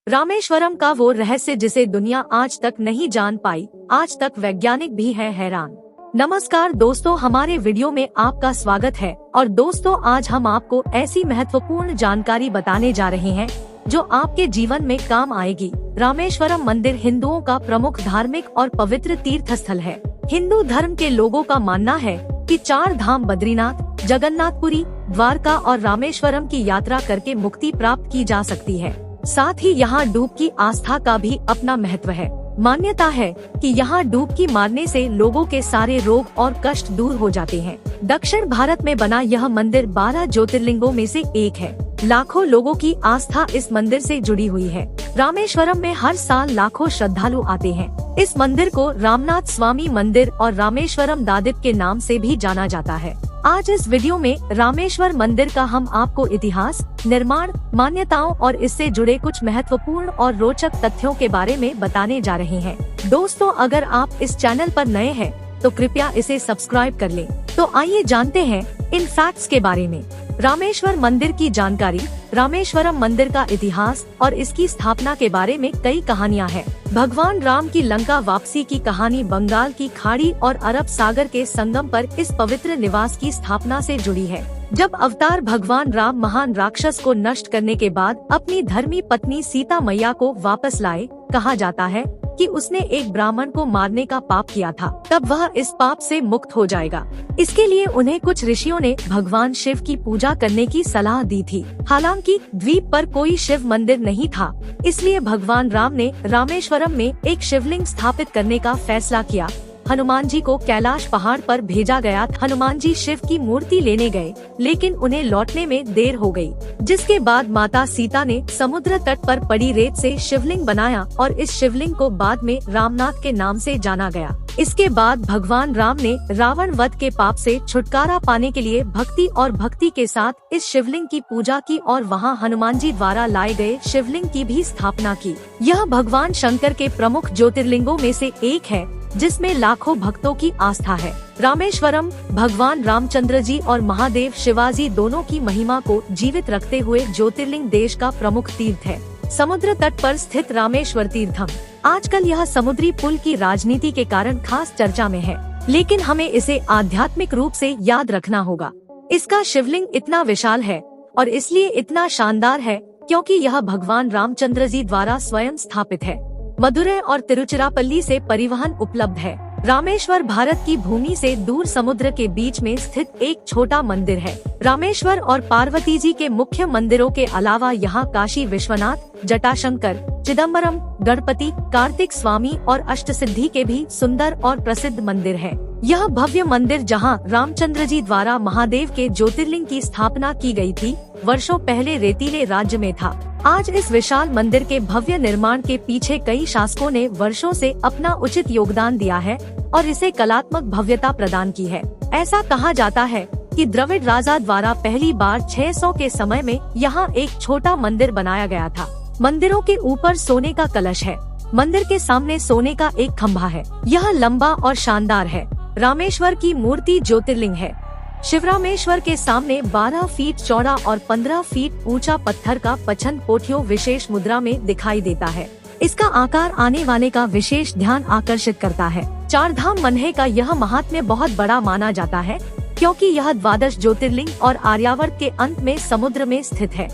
रामेश्वरम का वो रहस्य जिसे दुनिया आज तक नहीं जान पाई, आज तक वैज्ञानिक भी है हैरान। नमस्कार दोस्तों, हमारे वीडियो में आपका स्वागत है। और दोस्तों, आज हम आपको ऐसी महत्वपूर्ण जानकारी बताने जा रहे हैं जो आपके जीवन में काम आएगी। रामेश्वरम मंदिर हिंदुओं का प्रमुख धार्मिक और पवित्र तीर्थ स्थल है। हिंदू धर्म के लोगों का मानना है कि 4 धाम बद्रीनाथ, जगन्नाथपुरी, द्वारका और रामेश्वरम की यात्रा करके मुक्ति प्राप्त की जा सकती है। साथ ही यहाँ डुबकी आस्था का भी अपना महत्व है। मान्यता है कि यहाँ डुबकी मारने से लोगों के सारे रोग और कष्ट दूर हो जाते हैं। दक्षिण भारत में बना यह मंदिर 12 ज्योतिर्लिंगों में से एक है। लाखों लोगों की आस्था इस मंदिर से जुड़ी हुई है। रामेश्वरम में हर साल लाखों श्रद्धालु आते हैं। इस मंदिर को रामनाथ स्वामी मंदिर और रामेश्वरम दादिप के नाम से भी जाना जाता है। आज इस वीडियो में रामेश्वर मंदिर का हम आपको इतिहास, निर्माण, मान्यताओं और इससे जुड़े कुछ महत्वपूर्ण और रोचक तथ्यों के बारे में बताने जा रहे हैं। दोस्तों, अगर आप इस चैनल पर नए हैं तो कृपया इसे सब्सक्राइब कर लें। तो आइए जानते हैं इन फैक्ट्स के बारे में। रामेश्वर मंदिर की जानकारी। रामेश्वरम मंदिर का इतिहास और इसकी स्थापना के बारे में कई कहानियां हैं। भगवान राम की लंका वापसी की कहानी बंगाल की खाड़ी और अरब सागर के संगम पर इस पवित्र निवास की स्थापना से जुड़ी है। जब अवतार भगवान राम महान राक्षस को नष्ट करने के बाद अपनी धर्मी पत्नी सीता मैया को वापस लाए, कहा जाता है कि उसने एक ब्राह्मण को मारने का पाप किया था, तब वह इस पाप से मुक्त हो जाएगा। इसके लिए उन्हें कुछ ऋषियों ने भगवान शिव की पूजा करने की सलाह दी थी। हालांकि द्वीप पर कोई शिव मंदिर नहीं था, इसलिए भगवान राम ने रामेश्वरम में एक शिवलिंग स्थापित करने का फैसला किया। हनुमान जी को कैलाश पहाड़ पर भेजा गया। हनुमान जी शिव की मूर्ति लेने गए, लेकिन उन्हें लौटने में देर हो गई, जिसके बाद माता सीता ने समुद्र तट पर पड़ी रेत से शिवलिंग बनाया और इस शिवलिंग को बाद में रामनाथ के नाम से जाना गया। इसके बाद भगवान राम ने रावण वध के पाप से छुटकारा पाने के लिए भक्ति के साथ इस शिवलिंग की पूजा की और वहां हनुमान जी द्वारा लाए गए शिवलिंग की भी स्थापना की। यह भगवान शंकर के प्रमुख ज्योतिर्लिंगों में से एक है, जिसमें लाखों भक्तों की आस्था है। रामेश्वरम भगवान रामचंद्र जी और महादेव शिवाजी दोनों की महिमा को जीवित रखते हुए ज्योतिर्लिंग देश का प्रमुख तीर्थ है। समुद्र तट पर स्थित रामेश्वर तीर्थम आजकल यह समुद्री पुल की राजनीति के कारण खास चर्चा में है, लेकिन हमें इसे आध्यात्मिक रूप से याद रखना होगा। इसका शिवलिंग इतना विशाल है और इसलिए इतना शानदार है क्योंकि यह भगवान रामचंद्र जी द्वारा स्वयं स्थापित है। मदुरै और तिरुचिरापल्ली से परिवहन उपलब्ध है। रामेश्वर भारत की भूमि से दूर समुद्र के बीच में स्थित एक छोटा मंदिर है। रामेश्वर और पार्वती जी के मुख्य मंदिरों के अलावा यहाँ काशी विश्वनाथ, जटाशंकर, चिदम्बरम, गणपति, कार्तिक स्वामी और अष्टसिद्धि के भी सुंदर और प्रसिद्ध मंदिर है। यह भव्य मंदिर जहाँ रामचंद्र जी द्वारा महादेव के ज्योतिर्लिंग की स्थापना की गई थी, वर्षों पहले रेतीले राज्य में था। आज इस विशाल मंदिर के भव्य निर्माण के पीछे कई शासकों ने वर्षों से अपना उचित योगदान दिया है और इसे कलात्मक भव्यता प्रदान की है। ऐसा कहा जाता है कि द्रविड़ राजा द्वारा पहली बार 600 के समय में यहाँ एक छोटा मंदिर बनाया गया था। मंदिरों के ऊपर सोने का कलश है। मंदिर के सामने सोने का एक खंभा है। यह लंबा और शानदार है। रामेश्वर की मूर्ति ज्योतिर्लिंग है। शिवरामेश्वर के सामने 12 फीट चौड़ा और 15 फीट ऊंचा पत्थर का पचन पोठियो विशेष मुद्रा में दिखाई देता है। इसका आकार आने वाले का विशेष ध्यान आकर्षित करता है। 4 धाम मन्हे का यह महात्म्य बहुत बड़ा माना जाता है क्योंकि यह 12 ज्योतिर्लिंग और आर्यावर्त के अंत में समुद्र में स्थित है।